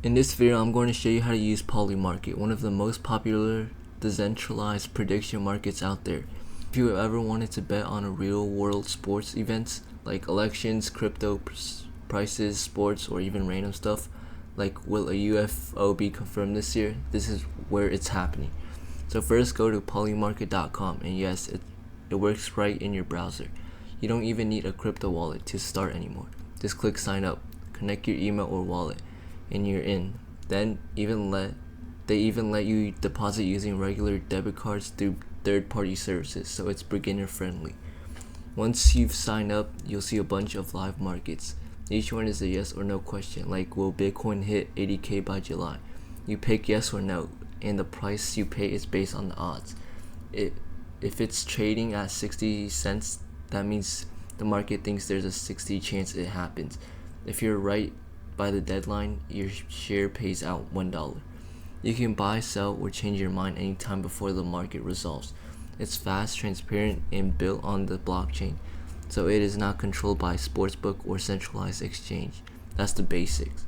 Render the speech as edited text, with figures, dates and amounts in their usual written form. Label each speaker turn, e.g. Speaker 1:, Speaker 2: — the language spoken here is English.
Speaker 1: In this video, I'm going to show you how to use Polymarket, one of the most popular decentralized prediction markets out there. If you ever wanted to bet on a real world sports events like elections, crypto prices, sports, or even random stuff like will a UFO be confirmed this year, this is where it's happening. So first go to polymarket.com, and yes, it works right in your browser. You don't even need a crypto wallet to start anymore. Just click sign up, connect your email or wallet, and you're in. Then they even let you deposit using regular debit cards through third-party services, so it's beginner friendly. Once you've signed up, you'll see a bunch of live markets. Each one is a yes or no question, like will Bitcoin hit 80k by July? You pick yes or no, and the price you pay is based on the odds. If it's trading at 60 cents, that means the market thinks there's a 60 chance it happens. If you're right by the deadline, your share pays out $1. You can buy, sell, or change your mind anytime before the market resolves. It's fast, transparent, and built on the blockchain, so it is not controlled by a sportsbook or centralized exchange. That's the basics.